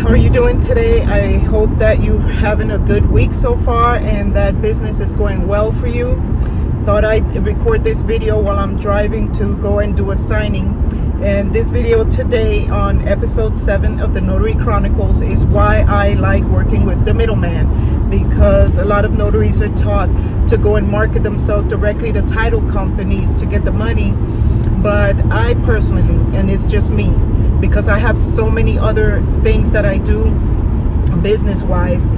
How are you doing today? I hope that you're having a good week so far and that business is going well for you. Thought I'd record this video while I'm driving to go and do a signing. And this video today on episode 7 of the Notary Chronicles is why I like working with the middleman, because a lot of notaries are taught to go and market themselves directly to title companies to get the money. But I personally, and it's just me, because I have so many other things that I do business-wise,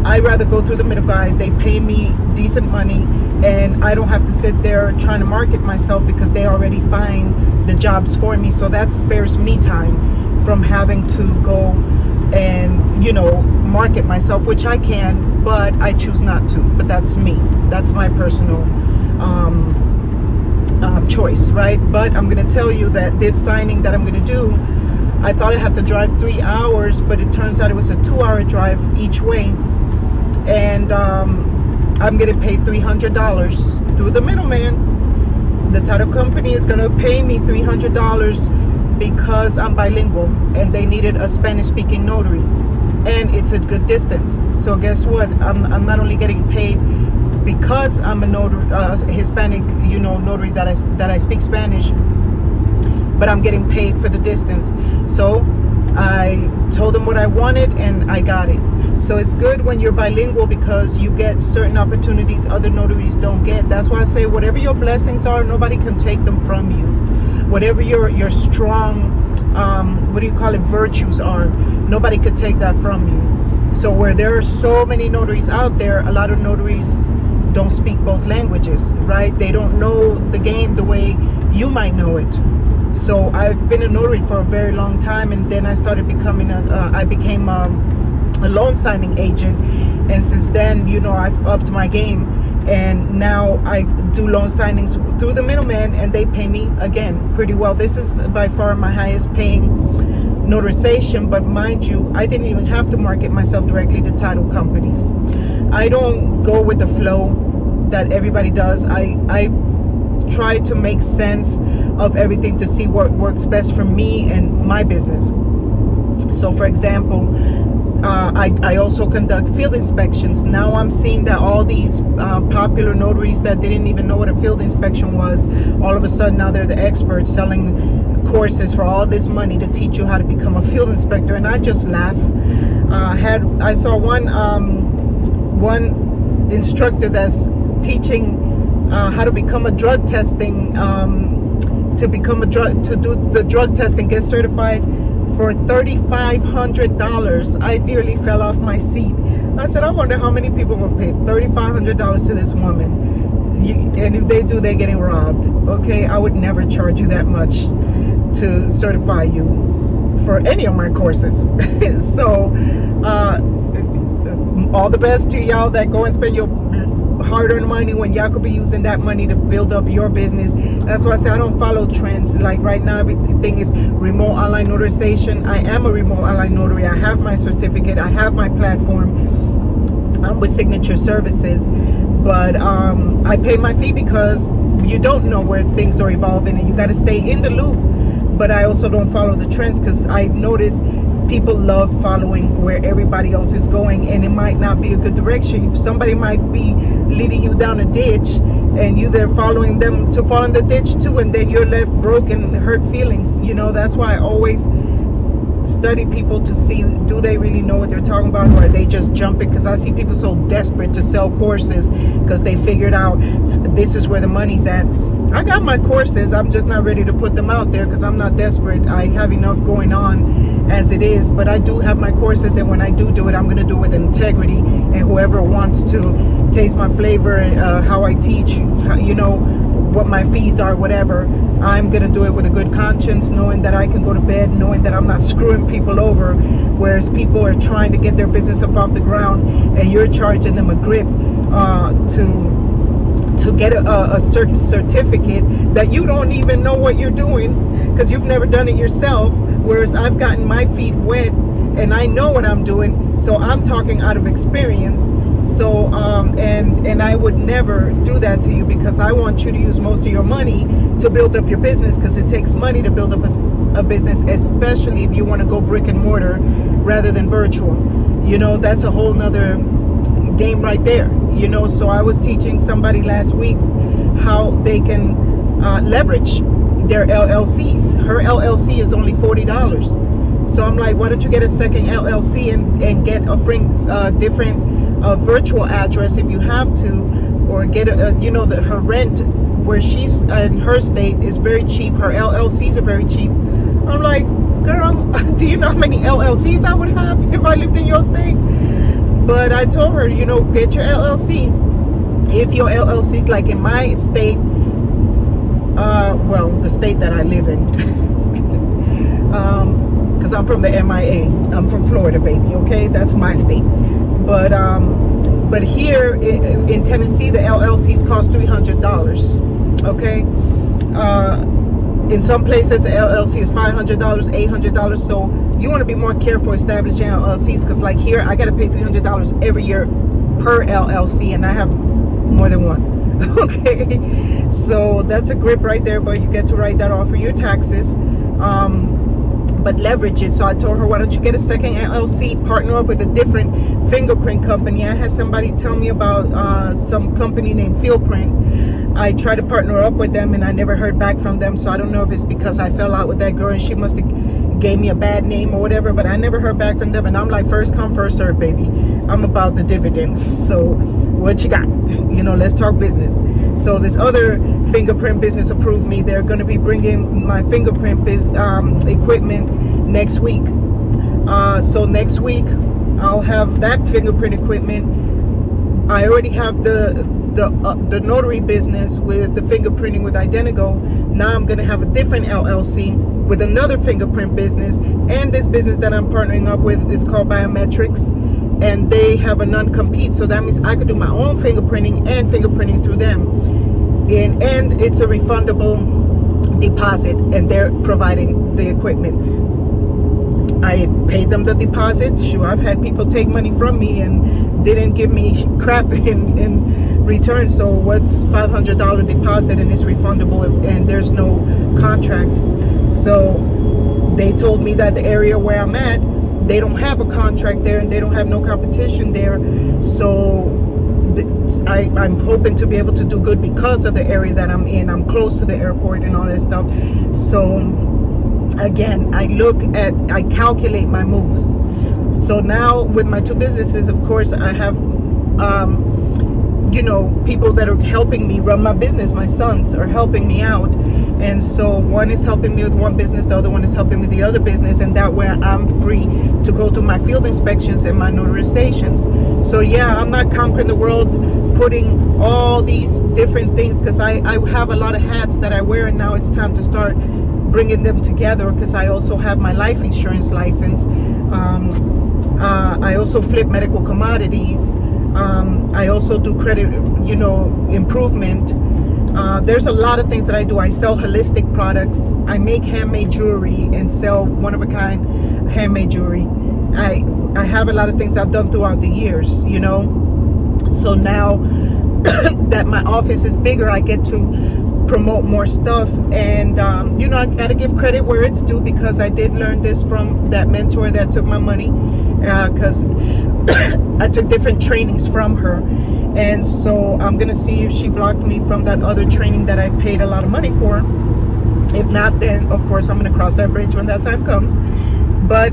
I'd rather go through the middle guy. They pay me decent money and I don't have to sit there trying to market myself because they already find the jobs for me. So that spares me time from having to go and, market myself, which I can, but I choose not to. But that's me. That's my personal choice, right? But I'm going to tell you that this signing that I'm going to do, I thought I had to drive 3 hours, but it turns out it was a 2-hour drive each way. And I'm getting paid $300 through the middleman. The title company is going to pay me $300 because I'm bilingual and they needed a Spanish-speaking notary. And it's a good distance. So guess what? I'm not only getting paid because I'm a notary, Hispanic, notary that I speak Spanish, but I'm getting paid for the distance. So I told them what I wanted and I got it. So it's good when you're bilingual because you get certain opportunities other notaries don't get. That's why I say whatever your blessings are, nobody can take them from you. Whatever your strong, virtues are, nobody could take that from you. So where there are so many notaries out there, a lot of notaries don't speak both languages, right? They don't know the game the way you might know it. So I've been a notary for a very long time, and then I started becoming I became a loan signing agent, and since then, I've upped my game, and now I do loan signings through the middleman, and they pay me again pretty well. This is by far my highest paying notarization, but mind you, I didn't even have to market myself directly to title companies. I don't go with the flow that everybody does. I try to make sense of everything to see what works best for me and my business. So for example, I also conduct field inspections. Now I'm seeing that all these popular notaries that didn't even know what a field inspection was, all of a sudden now they're the experts selling courses for all this money to teach you how to become a field inspector, and I just laugh. I saw one instructor that's teaching how to become a drug testing, to do the drug testing, get certified for $3,500. I nearly fell off my seat. I said, I wonder how many people will pay $3,500 to this woman. And if they do, they're getting robbed. Okay, I would never charge you that much to certify you for any of my courses. So, all the best to y'all that go and spend your hard-earned money when y'all could be using that money to build up your business. That's why I say I don't follow trends. Like right now, everything is remote online notarization. I am a remote online notary. I have my certificate. I have my platform with Signature Services. But I pay my fee because you don't know where things are evolving and you got to stay in the loop. But I also don't follow the trends because I notice people love following where everybody else is going, and it might not be a good direction. Somebody might be leading you down a ditch and you there following them to fall in the ditch too, and then you're left broken and hurt feelings. That's why I always study people to see, do they really know what they're talking about, or are they just jumping? Because I see people so desperate to sell courses because they figured out this is where the money's at. I got my courses, I'm just not ready to put them out there because I'm not desperate. I have enough going on as it is, but I do have my courses, and when I do it, I'm going to do it with integrity, and whoever wants to taste my flavor and how I teach, what my fees are, whatever, I'm going to do it with a good conscience, knowing that I can go to bed, knowing that I'm not screwing people over, whereas people are trying to get their business up off the ground, and you're charging them a grip to get a certain certificate that you don't even know what you're doing because you've never done it yourself, whereas I've gotten my feet wet and I know what I'm doing, so I'm talking out of experience. So and I would never do that to you because I want you to use most of your money to build up your business, because it takes money to build up a business, especially if you want to go brick and mortar rather than virtual. You know, that's a whole nother game right there. You know, so I was teaching somebody last week how they can leverage their LLCs. Her LLC is only $40. So I'm like, why don't you get a second LLC and get a different virtual address if you have to, or get her rent where she's in her state is very cheap. Her LLCs are very cheap. I'm like, girl, do you know how many LLCs I would have if I lived in your state? But I told her, you know, get your LLC. If your LLC is like in my state, well, the state that I live in, because I'm from the MIA. I'm from Florida, baby. Okay, that's my state. But here in Tennessee, the LLCs cost $300. Okay, in some places, the LLC is $500, $800. So you want to be more careful establishing LLCs, because like here, I got to pay $300 every year per LLC, and I have more than one. Okay, so that's a grip right there, but you get to write that off for your taxes. But leverage it. So I told her, why don't you get a second LLC, partner up with a different fingerprint company. I had somebody tell me about some company named Fieldprint. I tried to partner up with them and I never heard back from them. So I don't know if it's because I fell out with that girl and she must have gave me a bad name or whatever, but I never heard back from them. And I'm like, first come, first serve, baby. I'm about the dividends. So what you got? You know, let's talk business. So this other fingerprint business approved me. They're going to be bringing my fingerprint equipment next week. So next week I'll have that fingerprint equipment. I already have the notary business with the fingerprinting with Identigo. Now I'm going to have a different LLC with another fingerprint business, and this business that I'm partnering up with is called Biometrics, and they have a non-compete. So that means I could do my own fingerprinting and fingerprinting through them, and it's a refundable deposit, and they're providing the equipment. I paid them the deposit. Sure, I've had people take money from me and didn't give me crap in return. So what's $500 deposit, and it's refundable, and there's no contract. So they told me that the area where I'm at, they don't have a contract there and they don't have no competition there. So I'm hoping to be able to do good because of the area that I'm in. I'm close to the airport and all that stuff. So again, I calculate my moves. So now with my two businesses, of course, I have people that are helping me run my business. My sons are helping me out, and so one is helping me with one business, the other one is helping me with the other business, and that way I'm free to go to my field inspections and my notarizations. So yeah, I'm not conquering the world putting all these different things, because I have a lot of hats that I wear, and now it's time to start bringing them together, because I also have my life insurance license. I also flip medical commodities. I also do credit, improvement. There's a lot of things that I do. I sell holistic products. I make handmade jewelry and sell one-of-a-kind handmade jewelry. I have a lot of things I've done throughout the years, So now that my office is bigger, I get to promote more stuff, and I gotta give credit where it's due, because I did learn this from that mentor that took my money, because I took different trainings from her, and so I'm gonna see if she blocked me from that other training that I paid a lot of money for. If not, then of course I'm gonna cross that bridge when that time comes. But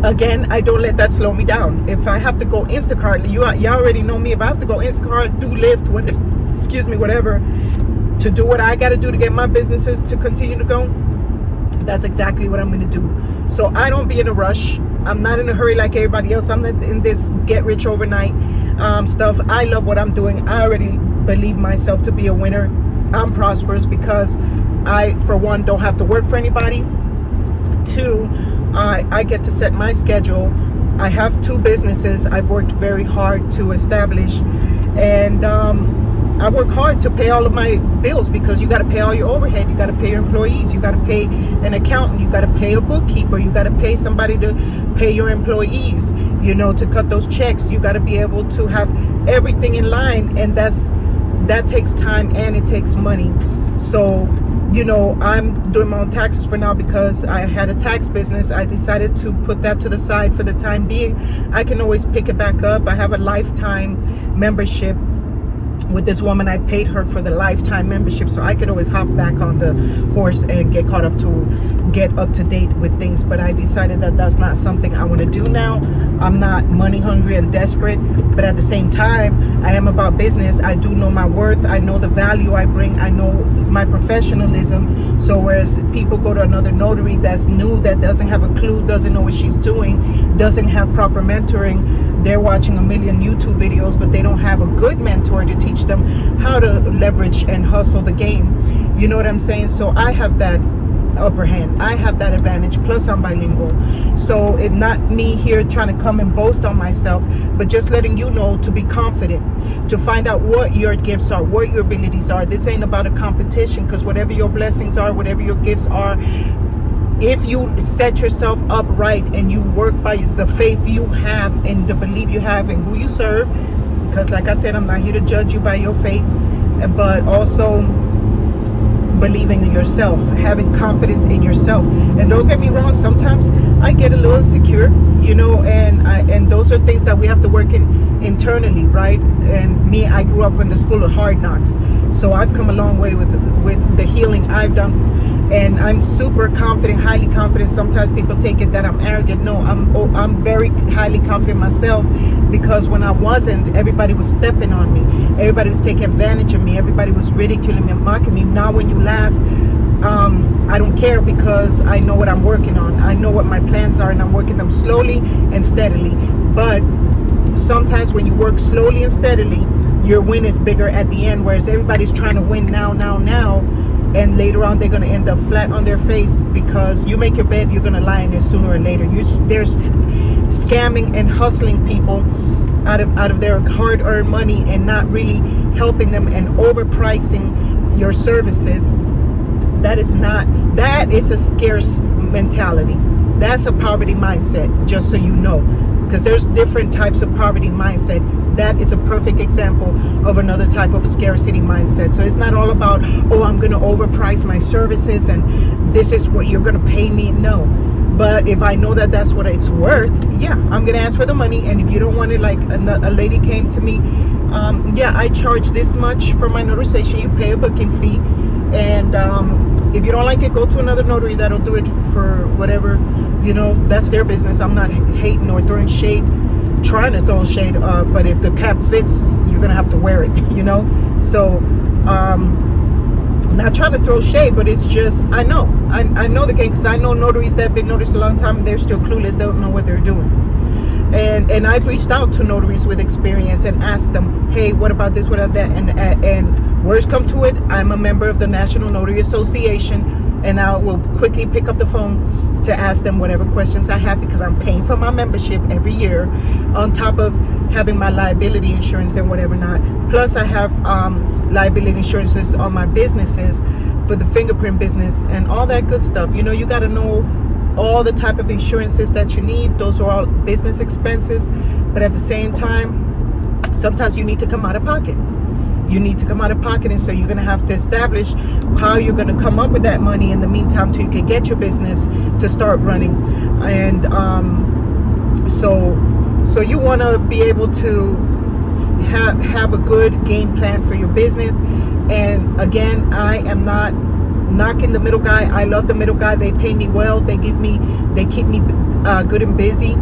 again, I don't let that slow me down. If I have to go Instacart, you already know me. If I have to go Instacart, do Lyft, whatever, to do what I got to do to get my businesses to continue to go, that's exactly what I'm going to do. So I don't be in a rush. I'm not in a hurry like everybody else. I'm not in this get rich overnight stuff. I love what I'm doing. I already believe myself to be a winner. I'm prosperous because I, for one, don't have to work for anybody. Two, I get to set my schedule. I have two businesses I've worked very hard to establish, and I work hard to pay all of my bills, because you got to pay all your overhead. You got to pay your employees. You got to pay an accountant. You got to pay a bookkeeper. You got to pay somebody to pay your employees, to cut those checks. You got to be able to have everything in line, and that takes time and it takes money. So I'm doing my own taxes for now because I had a tax business. I decided to put that to the side for the time being. I can always pick it back up. I have a lifetime membership with this woman. I paid her for the lifetime membership, so I could always hop back on the horse and get up to date with things. But I decided that that's not something I want to do now. I'm not money hungry and desperate, but at the same time, I am about business. I do know my worth. I know the value I bring. I know my professionalism. So whereas people go to another notary that's new, that doesn't have a clue, doesn't know what she's doing, doesn't have proper mentoring, they're watching a million YouTube videos, but they don't have a good mentor to teach them how to leverage and hustle the game. You know what I'm saying? So I have that upper hand. I have that advantage, plus I'm bilingual. So it's not me here trying to come and boast on myself, but just letting you know to be confident, to find out what your gifts are, what your abilities are. This ain't about a competition, because whatever your blessings are, whatever your gifts are, if you set yourself up right and you work by the faith you have and the belief you have in who you serve, because like I said, I'm not here to judge you by your faith, but also believing in yourself, having confidence in yourself. And don't get me wrong, sometimes I get a little insecure, and those are things that we have to work in internally, right? And I grew up in the school of hard knocks, so I've come a long way with the healing I've done, and I'm super confident, highly confident. Sometimes people take it that I'm arrogant. No, I'm very highly confident myself, because when I wasn't, everybody was stepping on me, everybody was taking advantage of me, everybody was ridiculing me and mocking me. Now when you laugh, I don't care, because I know what I'm working on. I know what my plans are, and I'm working them slowly and steadily. But sometimes when you work slowly and steadily, your win is bigger at the end, whereas everybody's trying to win now, and later on they're going to end up flat on their face, because you make your bed, you're going to lie in it sooner or later. They're scamming and hustling people out of their hard-earned money and not really helping them, and overpricing your services. That is a scarce mentality. That's a poverty mindset, just so you know, because there's different types of poverty mindset. That is a perfect example of another type of scarcity mindset. So it's not all about, oh, I'm going to overprice my services and this is what you're going to pay me. No. But if I know that that's what it's worth, yeah, I'm going to ask for the money. And if you don't want it, like a lady came to me, I charge this much for my notarization. You pay a booking fee. And if you don't like it, go to another notary that'll do it for whatever, that's their business. I'm not hating or throwing shade, trying to throw shade, but if the cap fits, you're gonna have to wear it, So not trying to throw shade, but it's just, I know the game, because I know notaries that have been notaries a long time, and they're still clueless. They don't know what they're doing. And I've reached out to notaries with experience and asked them, hey, what about this, what about that? And worst come to it, I'm a member of the National Notary Association, and I will quickly pick up the phone to ask them whatever questions I have, because I'm paying for my membership every year, on top of having my liability insurance and whatever not. Plus I have liability insurances on my businesses for the fingerprint business and all that good stuff. You got to know all the type of insurances that you need. Those are all business expenses, but at the same time, sometimes you need to come out of pocket. And so you're going to have to establish how you're going to come up with that money in the meantime, till you can get your business to start running. And so you want to be able to have a good game plan for your business. And again, I am not knocking the middle guy. I love the middle guy. They pay me well. They keep me good and busy.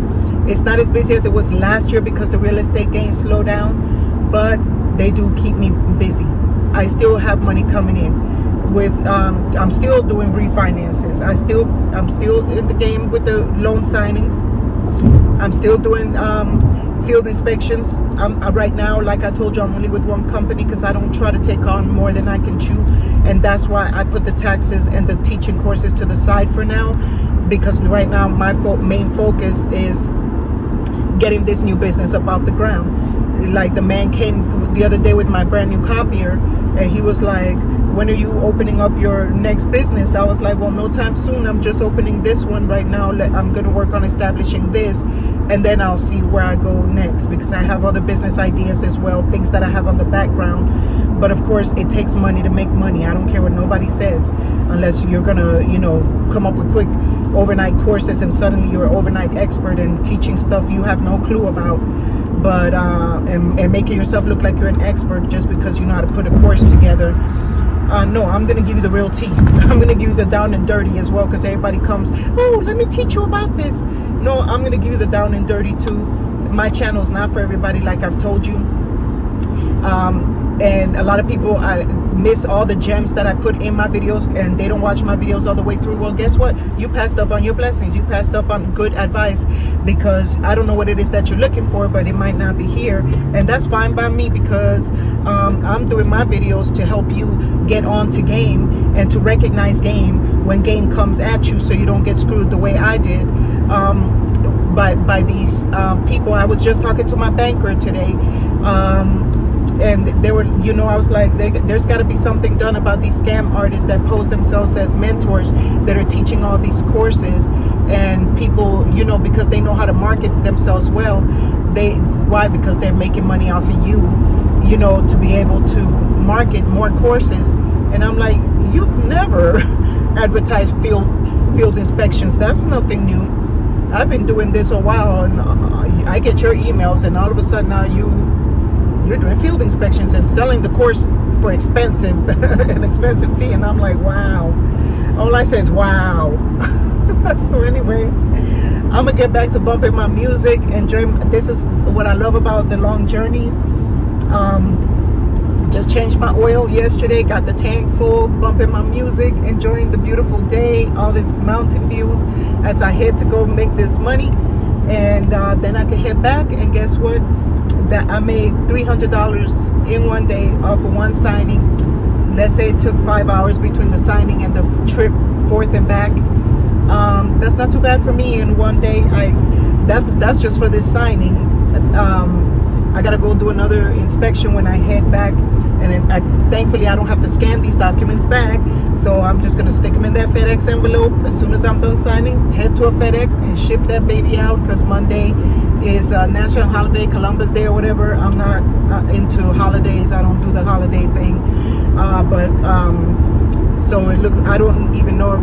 It's not as busy as it was last year because the real estate game slowed down, but they do keep me busy. I still have money coming in with I'm still doing refinances. I'm still in the game with the loan signings. I'm still doing field inspections. Right now, like I told you, I'm only with one company because I don't try to take on more than I can chew, and that's why I put the taxes and the teaching courses to the side for now, because right now my main focus is getting this new business up off the ground. Like the man came the other day with my brand new copier, and he was like, when are you opening up your next business? I was like, well, no time soon. I'm just opening this one right now. I'm going to work on establishing this, and then I'll see where I go next, because I have other business ideas as well, things that I have on the background. But of course, it takes money to make money. I don't care what nobody says, unless you're gonna, come up with quick overnight courses and suddenly you're an overnight expert and teaching stuff you have no clue about. But and making yourself look like you're an expert just because you know how to put a course together. No, I'm going to give you the real tea. I'm going to give you the down and dirty as well, because everybody comes, oh, let me teach you about this. No, I'm going to give you the down and dirty too. My channel's not for everybody, like I've told you. And a lot of people miss all the gems that I put in my videos, and they don't watch my videos all the way through. Well, guess what? You passed up on your blessings. You passed up on good advice, because I don't know what it is that you're looking for, but it might not be here. And that's fine by me, because I'm doing my videos to help you get on to game and to recognize game when game comes at you, so you don't get screwed the way I did. By these people. I was just talking to my banker today, and they were, I was like, there's got to be something done about these scam artists that pose themselves as mentors that are teaching all these courses, and people, because they know how to market themselves well. Why? Because they're making money off of you, to be able to market more courses. And I'm like, you've never advertised field inspections. That's nothing new. I've been doing this a while, and I get your emails, and all of a sudden now you're doing field inspections and selling the course for an expensive fee. And I'm like, wow. All I say is wow. So anyway, I'm gonna get back to bumping my music. This is what I love about the long journeys. Just changed my oil yesterday, got the tank full, bumping my music, enjoying the beautiful day, all these mountain views as I head to go make this money. And then I can head back, and guess what? That I made $300 in one day off of one signing. Let's say it took 5 hours between the signing and the trip forth and back. That's not too bad for me in one day. That's just for this signing. I gotta go do another inspection when I head back, and then thankfully I don't have to scan these documents back, so I'm just gonna stick them in that FedEx envelope as soon as I'm done signing, head to a FedEx and ship that baby out, because Monday is a national holiday, Columbus Day or whatever. I'm not into holidays. I don't do the holiday thing, so it looks, I don't even know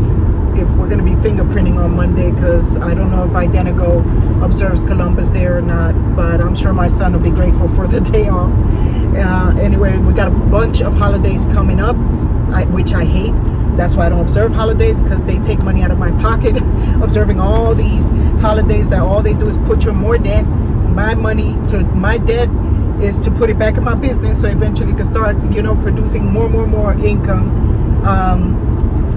if we're going to be fingerprinting on Monday, because I don't know if Identigo observes Columbus Day or not, but I'm sure my son will be grateful for the day off. Anyway, we got a bunch of holidays coming up, which I hate. That's why I don't observe holidays, because they take money out of my pocket observing all these holidays that all they do is put you in more debt. My debt is to put it back in my business, so eventually it can start, producing more income.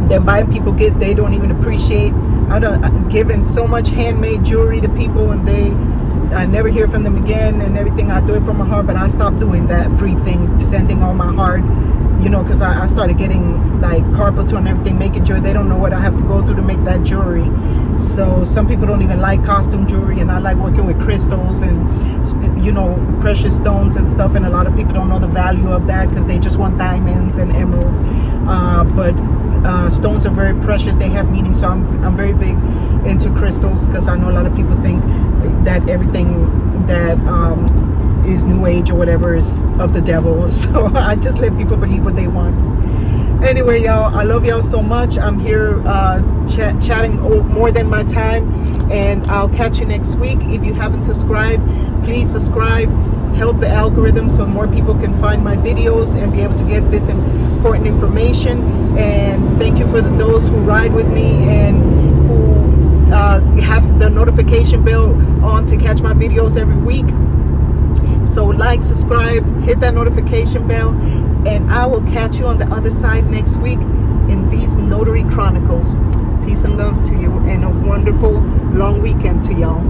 Then buying people gifts they don't even appreciate. I'm giving so much handmade jewelry to people, and I never hear from them again and everything. I do it from my heart, but I stopped doing that free thing, sending all my heart, because I started getting like carpal tunnel and everything, making jewelry. They don't know what I have to go through to make that jewelry. So some people don't even like costume jewelry, and I like working with crystals and precious stones and stuff, and a lot of people don't know the value of that, because they just want diamonds and emeralds, but stones are very precious. They have meaning. So I'm very big into crystals, because I know a lot of people think that everything that is new age or whatever is of the devil. So I just let people believe what they want. Anyway, y'all, I love y'all so much. I'm here chatting more than my time, and I'll catch you next week. If you haven't subscribed, please subscribe. Help the algorithm so more people can find my videos and be able to get this important information. And thank you for those who ride with me and who have the notification bell on to catch my videos every week. So like, subscribe, hit that notification bell, and I will catch you on the other side next week in these Notary Chronicles. Peace and love to you, and a wonderful long weekend to y'all.